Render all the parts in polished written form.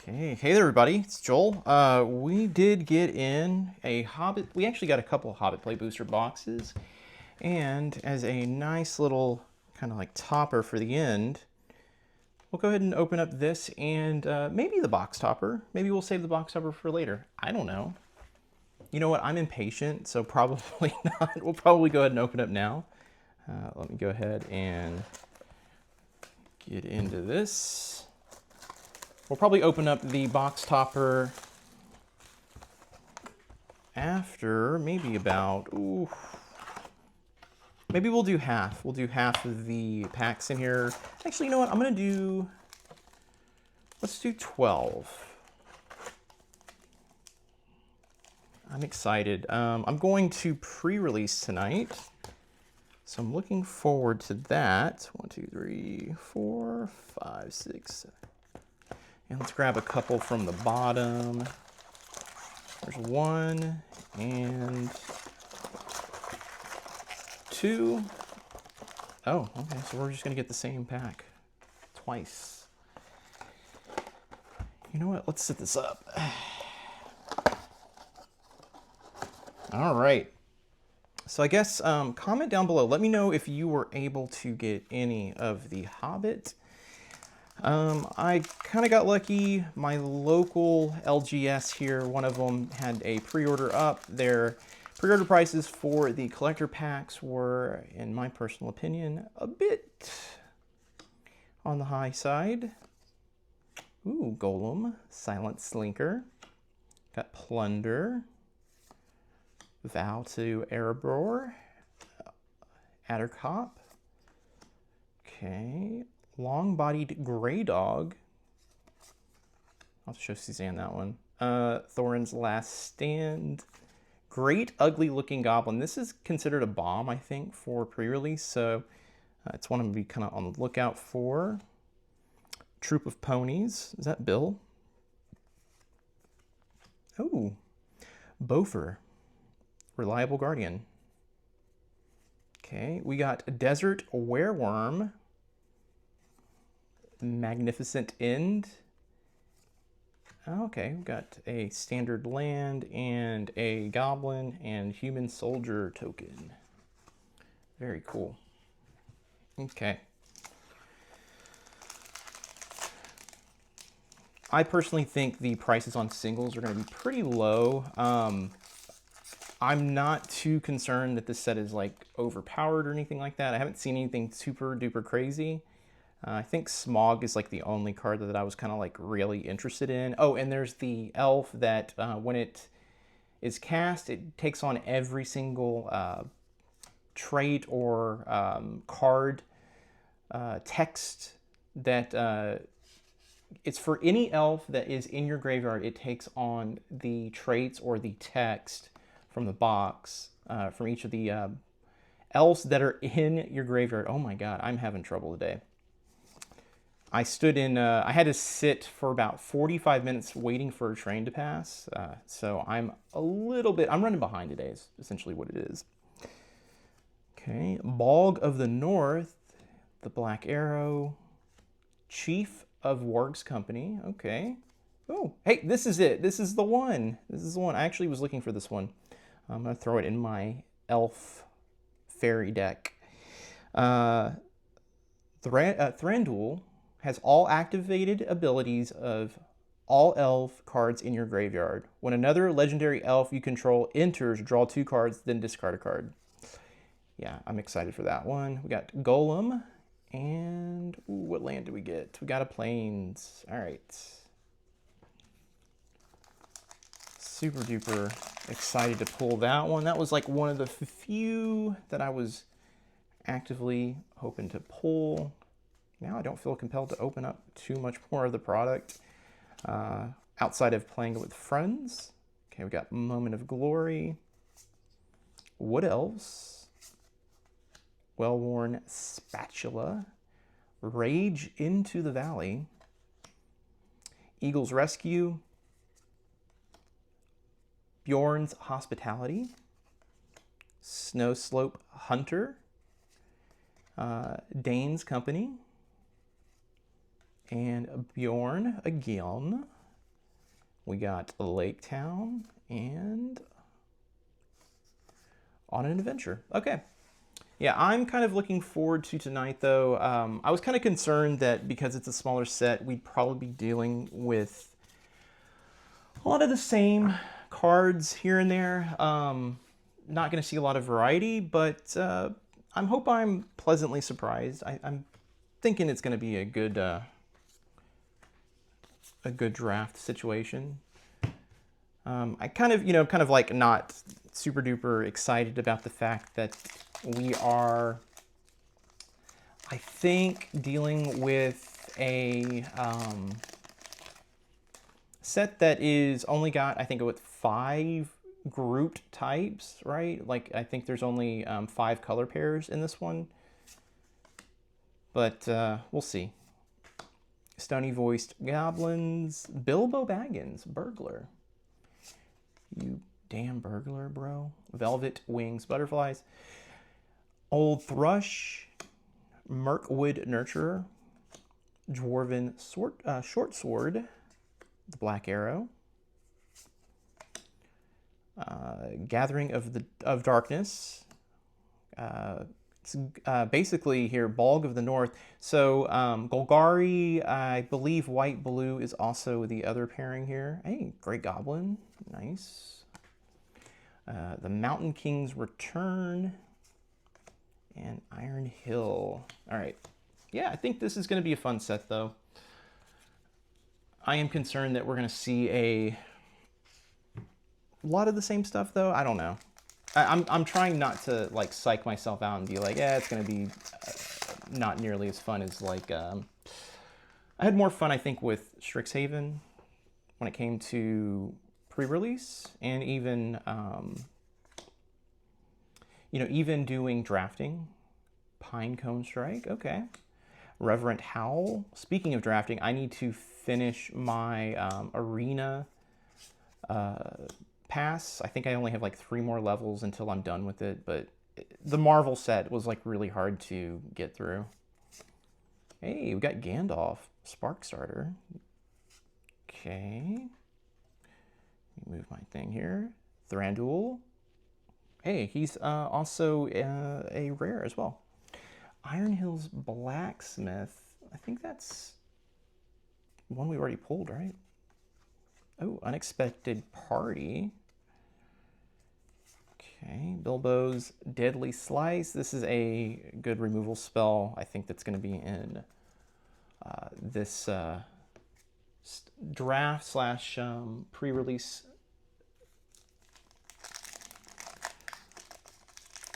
Hey there, everybody. It's Joel. We did get in a Hobbit. We actually got a couple of Hobbit Play booster boxes, and as a nice little kind of like topper for the end, we'll go ahead and open up this and maybe the box topper. Maybe we'll save the box topper for later. I don't know. You know what? I'm impatient, so probably not. We'll probably go ahead and open up now. Let me go ahead and get into this. We'll probably open up the box topper after maybe about, maybe we'll do half. We'll do half of the packs in here. Actually, you know what? I'm going to do, let's do 12. I'm excited. I'm going to pre-release tonight, so I'm looking forward to that. 1, 2, 3, 4, 5, 6, 7. And let's grab a couple from the bottom. There's 1 and 2. Oh, okay, so we're just gonna get the same pack twice. You know what, let's set this up. All right. So I guess comment down below. Let me know if you were able to get any of the Hobbit. I kind of got lucky. My local LGS here, one of them had a pre-order up. Their pre-order prices for the collector packs were, in my personal opinion, a bit on the high side. Ooh, Golem, Silent Slinker. Got Plunder, Vow to Erebor, Addercop. Okay. Long-bodied Grey Dog. I'll show Suzanne that one. Thorin's Last Stand. Great ugly looking goblin. This is considered a bomb, I think, for pre-release, so it's one to be kind of on the lookout for. Troop of Ponies. Is that Bill? Oh, Bofer. Reliable Guardian. Okay, we got Desert Wereworm. Magnificent End. Okay, we've got a standard land and a goblin and human soldier token. Very cool. Okay. I personally think the prices on singles are going to be pretty low. I'm not too concerned that this set is like overpowered or anything like that. I haven't seen anything super duper crazy. I think Smog is like the only card that I was kind of like really interested in. Oh, and there's the elf that when it is cast, it takes on every single trait or card text that it's for any elf that is in your graveyard. It takes on the traits or the text from the box from each of the elves that are in your graveyard. Oh my god, I'm having trouble today. I stood in, I had to sit for about 45 minutes waiting for a train to pass. So I'm a little bit, I'm running behind today is essentially what it is. Okay, Bog of the North, the Black Arrow, Chief of Warg's Company, okay. Oh, hey, this is it. This is the one. This is the one. I actually was looking for this one. I'm going to throw it in my elf fairy deck. Thranduil has all activated abilities of all elf cards in your graveyard. When another legendary elf you control enters, draw 2 cards, then discard a card. Yeah, I'm excited for that one. We got Golem, and ooh, what land do we get? We got a Plains. All right. Super duper excited to pull that one. That was like one of the few that I was actively hoping to pull. Now I don't feel compelled to open up too much more of the product outside of playing it with friends. Okay, we got Moment of Glory, Wood Elves, Well-Worn Spatula, Rage into the Valley, Eagle's Rescue, Bjorn's Hospitality, Snowslope Hunter, Dane's Company, and Bjorn again. We got Lake Town and On an Adventure. Okay. Yeah, I'm kind of looking forward to tonight, though. I was kind of concerned that because it's a smaller set, we'd probably be dealing with a lot of the same cards here and there. Not going to see a lot of variety, but I hope I'm pleasantly surprised. I'm thinking it's going to be a good draft situation. I kind of like not super duper excited about the fact that we are, I think, dealing with a set that is only got, I think, with 5 grouped types, right? Like, I think there's only 5 color pairs in this one, but we'll see. Stony voiced goblins, Bilbo Baggins, burglar. You damn burglar, bro. Velvet wings, butterflies. Old thrush, Mirkwood nurturer, dwarven short sword, the black arrow. Gathering of darkness. It's basically here, Balg of the North. So Golgari, I believe white blue is also the other pairing here. Hey, Great Goblin, nice. The Mountain King's Return and Iron Hill. All right, yeah, I think this is going to be a fun set, though. I am concerned that we're going to see a lot of the same stuff, though. I don't know. I'm trying not to like psych myself out and be like, yeah, it's going to be not nearly as fun as like. I had more fun, I think, with Strixhaven when it came to pre-release and even even doing drafting. Pinecone Strike, okay. Reverent Howl. Speaking of drafting, I need to finish my arena pass. I think I only have like 3 more levels until I'm done with it, but the Marvel set was like really hard to get through. Hey, we got Gandalf, Spark Starter. Okay. Let me move my thing here. Thranduil. Hey, he's also a rare as well. Iron Hill's Blacksmith. I think that's one we already pulled, right? Oh, Unexpected Party. Okay, Bilbo's Deadly Slice. This is a good removal spell. I think that's going to be in this draft slash pre-release.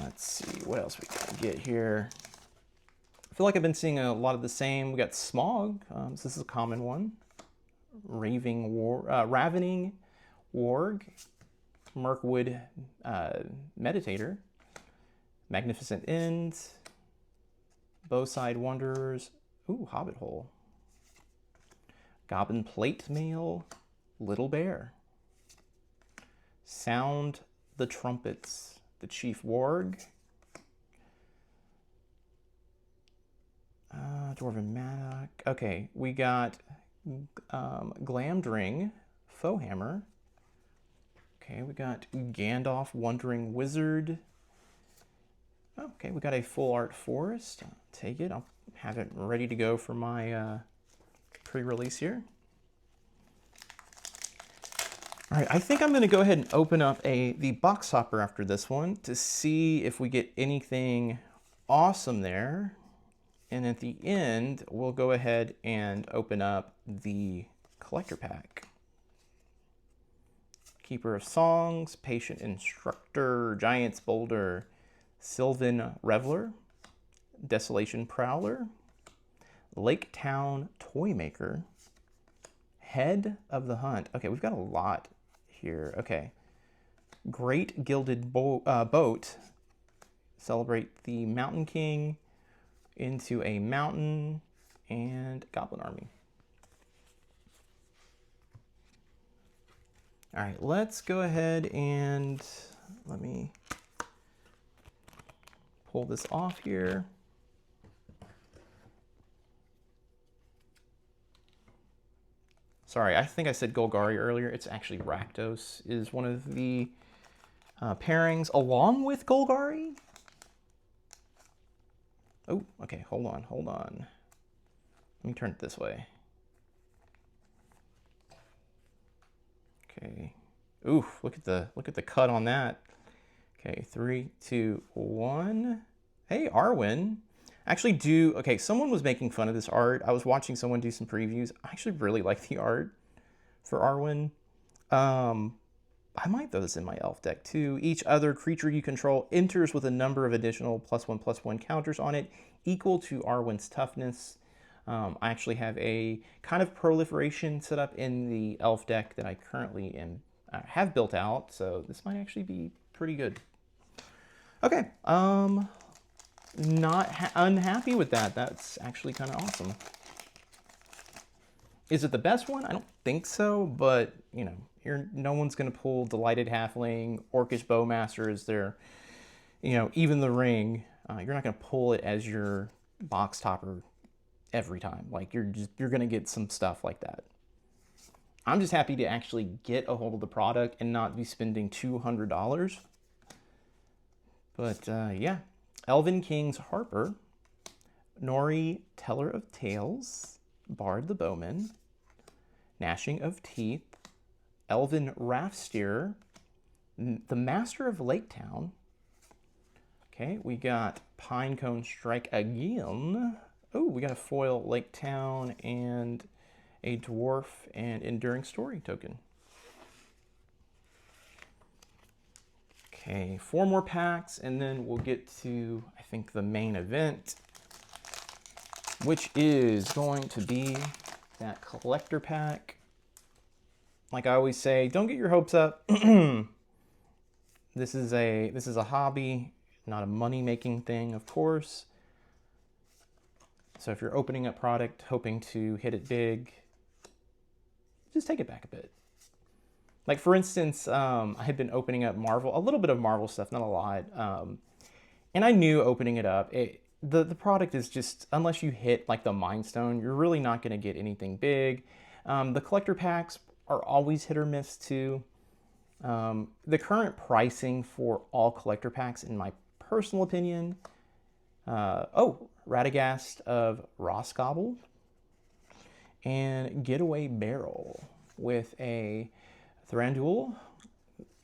Let's see, what else we can get here. I feel like I've been seeing a lot of the same. We got Smog. So this is a common one. Ravening Warg, Mirkwood Meditator, Magnificent End, Bowside Wanderers, ooh, Hobbit Hole, Goblin Plate Mail, Little Bear, Sound the Trumpets, the Chief Warg, Dwarven Maddock. Okay, we got Glamdring, Foehammer. Okay, we got Gandalf, Wandering Wizard. Okay, we got a full art forest. I'll take it. I'll have it ready to go for my pre-release here. All right, I think I'm going to go ahead and open up the box hopper after this one to see if we get anything awesome there. And at the end, we'll go ahead and open up the collector pack. Keeper of Songs, Patient Instructor, Giant's Boulder, Sylvan Reveler, Desolation Prowler, Lake Town Toymaker, Head of the Hunt. Okay, we've got a lot here. Okay. Great Gilded Boat. Celebrate the Mountain King. Into a Mountain and Goblin Army. All right, let's go ahead and let me pull this off here. Sorry, I think I said Golgari earlier. It's actually Rakdos is one of the pairings along with Golgari. Oh, okay, hold on. Let me turn it this way. Okay. Oof, look at the cut on that. Okay, 3, 2, 1. Hey, Arwen. Okay, someone was making fun of this art. I was watching someone do some previews. I actually really like the art for Arwen. I might throw this in my elf deck too. Each other creature you control enters with a number of additional +1/+1 counters on it equal to Arwen's toughness. I actually have a kind of proliferation set up in the elf deck that I currently have built out, so this might actually be pretty good. Okay, not unhappy with that. That's actually kind of awesome. Is it the best one? I don't think so, but you know, no one's gonna pull Delighted Halfling, Orcish Bowmaster as their, you know, even the ring. You're not gonna pull it as your box topper every time. Like you're gonna get some stuff like that. I'm just happy to actually get a hold of the product and not be spending $200. But yeah, Elven King's Harper, Nori Teller of Tales, Bard the Bowman, Gnashing of Teeth, Elven Raffsteer, the Master of Lake Town. Okay, we got Pinecone Strike again. Oh, we got a foil Lake Town and a Dwarf and Enduring Story token. Okay, 4 more packs, and then we'll get to, I think, the main event, which is going to be that collector pack. Like I always say, don't get your hopes up. This is a hobby, not a money-making thing, of course. So if you're opening up product hoping to hit it big, just take it back a bit. Like for instance, I had been opening up Marvel, a little bit of Marvel stuff, not a lot. And I knew opening it up, the product is just, unless you hit like the Mind Stone, you're really not going to get anything big. The collector packs are always hit or miss too. The current pricing for all collector packs, in my personal opinion, Radagast of Rosgobble and Getaway Barrel with a Thranduil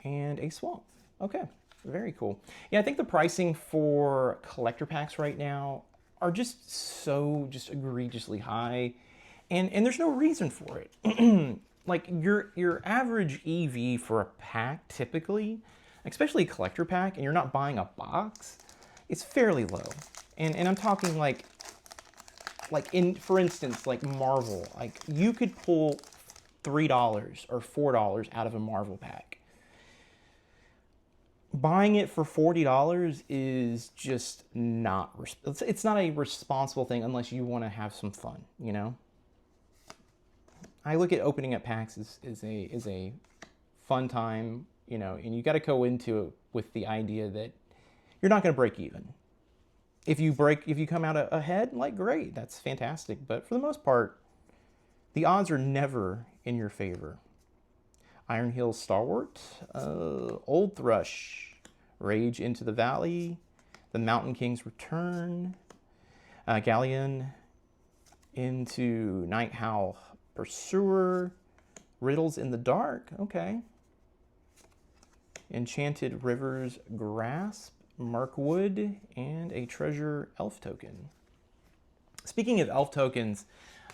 and a Swamp. Okay, very cool. Yeah, I think the pricing for collector packs right now are just so egregiously high, and there's no reason for it. Like your average EV for a pack typically, especially a collector pack, and you're not buying a box, it's fairly low. And I'm talking like for instance, like Marvel, like you could pull $3 or $4 out of a Marvel pack. Buying it for $40 is just not, it's not a responsible thing unless you want to have some fun, you know? I look at opening up packs as a fun time, you know, and you got to go into it with the idea that you're not going to break even. If you come out ahead, like great, that's fantastic. But for the most part, the odds are never in your favor. Iron Hill Stalwart, Old Thrush, Rage into the Valley, the Mountain King's Return, Galleon into Night Howl Pursuer, Riddles in the Dark, okay. Enchanted Rivers Grasp, Mirkwood, and a Treasure Elf token. Speaking of elf tokens,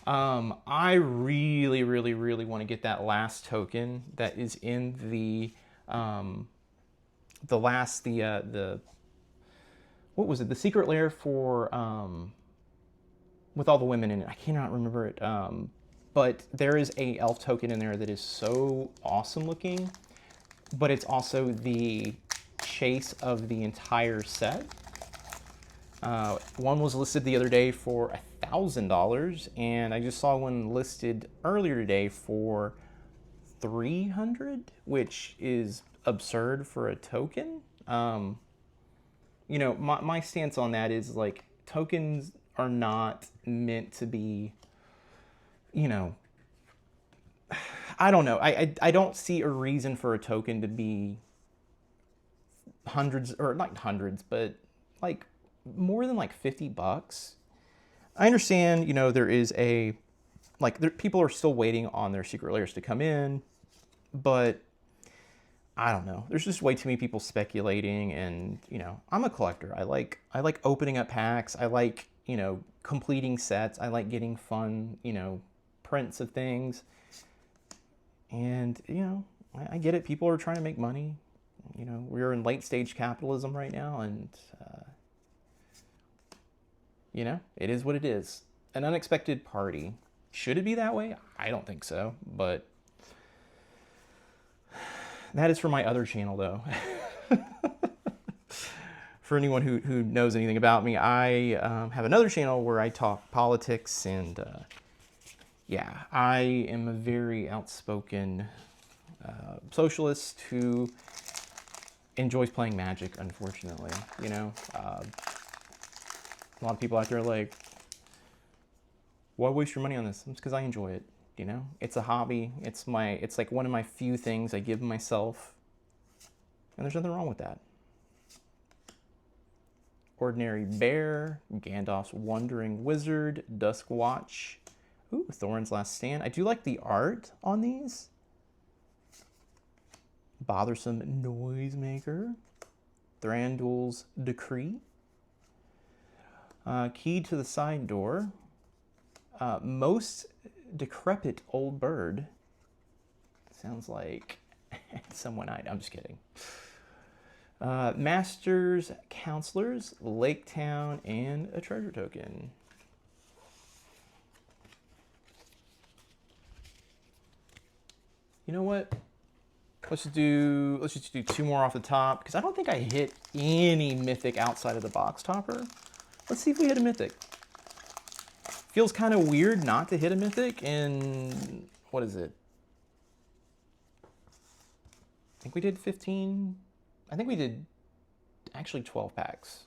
I really want to get that last token that is in the what was it? The secret lair for with all the women in it. I cannot remember it. But there is a elf token in there that is so awesome looking, but it's also the chase of the entire set. One was listed the other day for $1,000, and I just saw one listed earlier today for $300, which is absurd for a token. You know, my stance on that is like tokens are not meant to be, you know, I don't know. I don't see a reason for a token to be hundreds, or not hundreds, but like more than like $50. I understand, you know, there is a, like, people are still waiting on their secret layers to come in, but I don't know. There's just way too many people speculating, and, you know, I'm a collector. I like opening up packs. I like, you know, completing sets. I like getting fun, you know, prints of things. And, you know, I get it. People are trying to make money. You know, we're in late stage capitalism right now, and, you know, it is what it is. An unexpected party. Should it be that way? I don't think so, but that is for my other channel, though. For anyone who knows anything about me, I have another channel where I talk politics, and yeah, I am a very outspoken socialist who enjoys playing Magic, unfortunately. You know, a lot of people out there are like, why waste your money on this? It's because I enjoy it. You know, it's a hobby. It's like one of my few things I give myself, and there's nothing wrong with that. Ordinary Bear, Gandalf's Wandering Wizard, Dusk Watch, ooh, Thorin's Last Stand. I do like the art on these. Bothersome Noisemaker, Thranduil's Decree, Key to the Side Door, Most Decrepit Old Bird. Sounds like someone I'm just kidding. Masters, Counselors, Lake Town, and a treasure token. You know what? Let's just do two more off the top, because I don't think I hit any mythic outside of the box topper. Let's see if we hit a mythic. Feels kind of weird not to hit a mythic in, what is it? I think we did 15. I think we did actually 12 packs.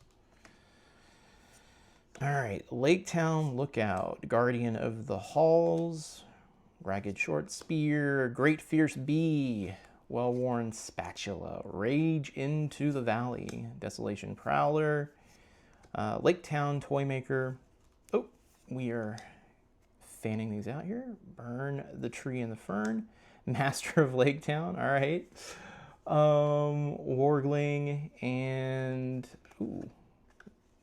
All right, Lake Town Lookout, Guardian of the Halls, Ragged Short Spear, Great Fierce Bee, Well-Worn Spatula, Rage into the Valley, Desolation Prowler, Lake Town Toymaker. Oh, we are fanning these out here. Burn the Tree and the Fern, Master of Lake Town. All right. Wargling, and ooh,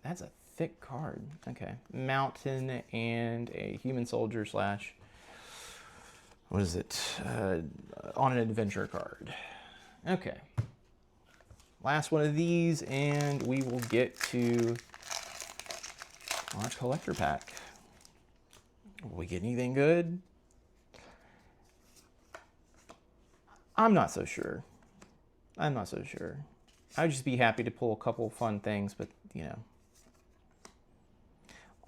that's a thick card. Okay, Mountain, and a Human Soldier slash, what is it, on an adventure card. Okay, last one of these, and we will get to Large Collector Pack. Will we get anything good? I'm not so sure. I'm not so sure. I'd just be happy to pull a couple fun things, but, you know.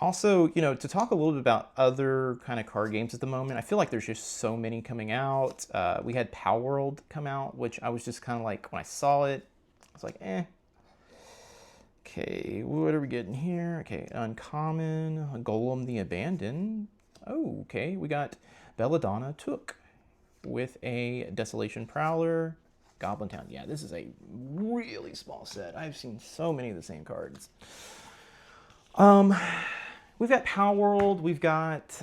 Also, you know, to talk a little bit about other kind of card games at the moment, I feel like there's just so many coming out. We had Power World come out, which I was just kind of like, when I saw it, I was like, eh. Okay, what are we getting here? Okay, Uncommon, Golem the Abandoned. Oh, okay, we got Belladonna Took with a Desolation Prowler, Goblin Town. Yeah, this is a really small set. I've seen so many of the same cards. We've got Power World. We've got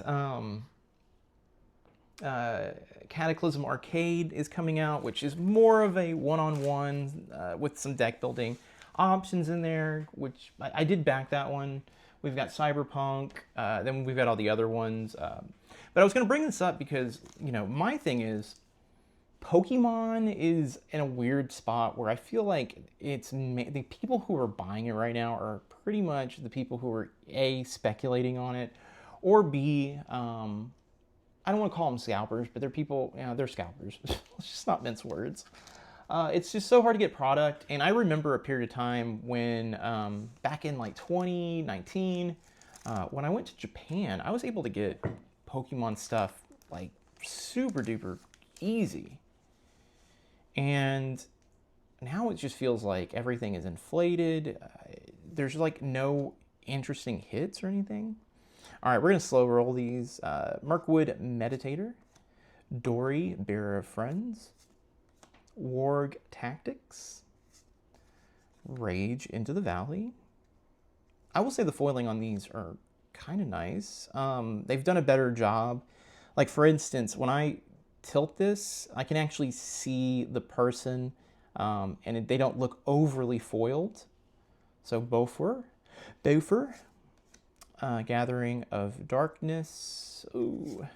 Cataclysm Arcade is coming out, which is more of a one-on-one with some deck building options in there, which I did back that one. We've got Cyberpunk. Then we've got all the other ones. But I was going to bring this up because, you know, my thing is, Pokemon is in a weird spot where I feel like it's the people who are buying it right now are pretty much the people who are A, speculating on it, or B, I don't want to call them scalpers, but they're people, you know, they're scalpers. Let's just not mince words. It's just so hard to get product. And I remember a period of time when, back in like 2019, when I went to Japan, I was able to get Pokemon stuff like super duper easy. And now it just feels like everything is inflated. There's like no interesting hits or anything. All right, we're going to slow roll these. Mirkwood Meditator, Dory, Bearer of Friends, Warg Tactics, Rage into the Valley. I will say the foiling on these are kind of nice. They've done a better job. Like, for instance, when I tilt this, I can actually see the person, and they don't look overly foiled. So Bofer, Gathering of Darkness. Ooh.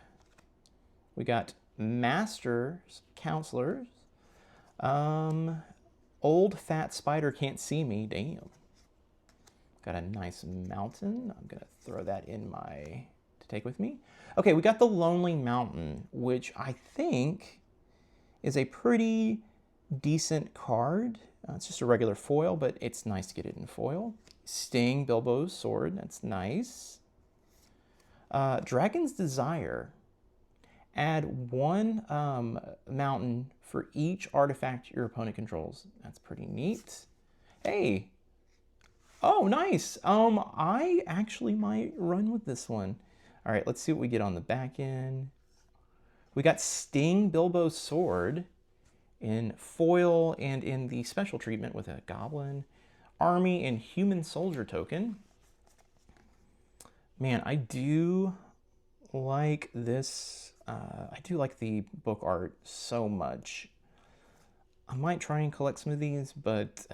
We got Masters, Counselors. Old Fat Spider Can't See Me. Damn. Got a nice mountain. I'm gonna throw that in to take with me. Okay, we got the Lonely Mountain, which I think is a pretty decent card. It's just a regular foil, but it's nice to get it in foil. Sting, Bilbo's sword. That's nice. Dragon's Desire. Add one mountain for each artifact your opponent controls. That's pretty neat. Hey. Oh, nice. I actually might run with this one. All right, let's see what we get on the back end. We got Sting, Bilbo's sword in foil and in the special treatment with a goblin. Army and human soldier token. Man, I do like this. I do like the book art so much. I might try and collect some of these, but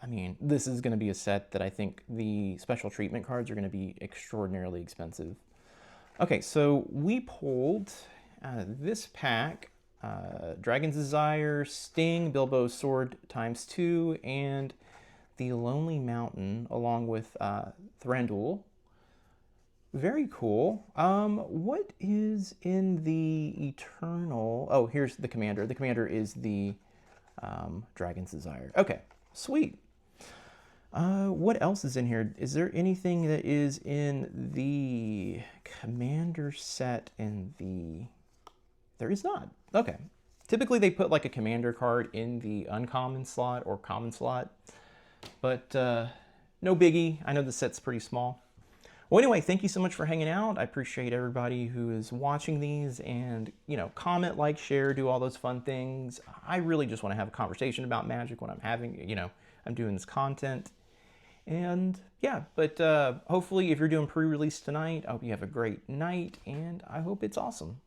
I mean, this is going to be a set that I think the special treatment cards are going to be extraordinarily expensive. Okay, so we pulled this pack, Dragon's Desire, Sting, Bilbo's sword ×2, and the Lonely Mountain, along with Thranduil. Very cool. What is in the Eternal? Oh, here's the Commander. The Commander is the Dragon's Desire. Okay, sweet. What else is in here? Is there anything that is in the Commander set in the... There is not. Okay. Typically they put like a Commander card in the uncommon slot or common slot, but no biggie. I know the set's pretty small. Well, anyway, thank you so much for hanging out. I appreciate everybody who is watching these, and, you know, comment, like, share, do all those fun things. I really just want to have a conversation about Magic when I'm having, you know, I'm doing this content. And yeah, but hopefully if you're doing pre-release tonight, I hope you have a great night, and I hope it's awesome.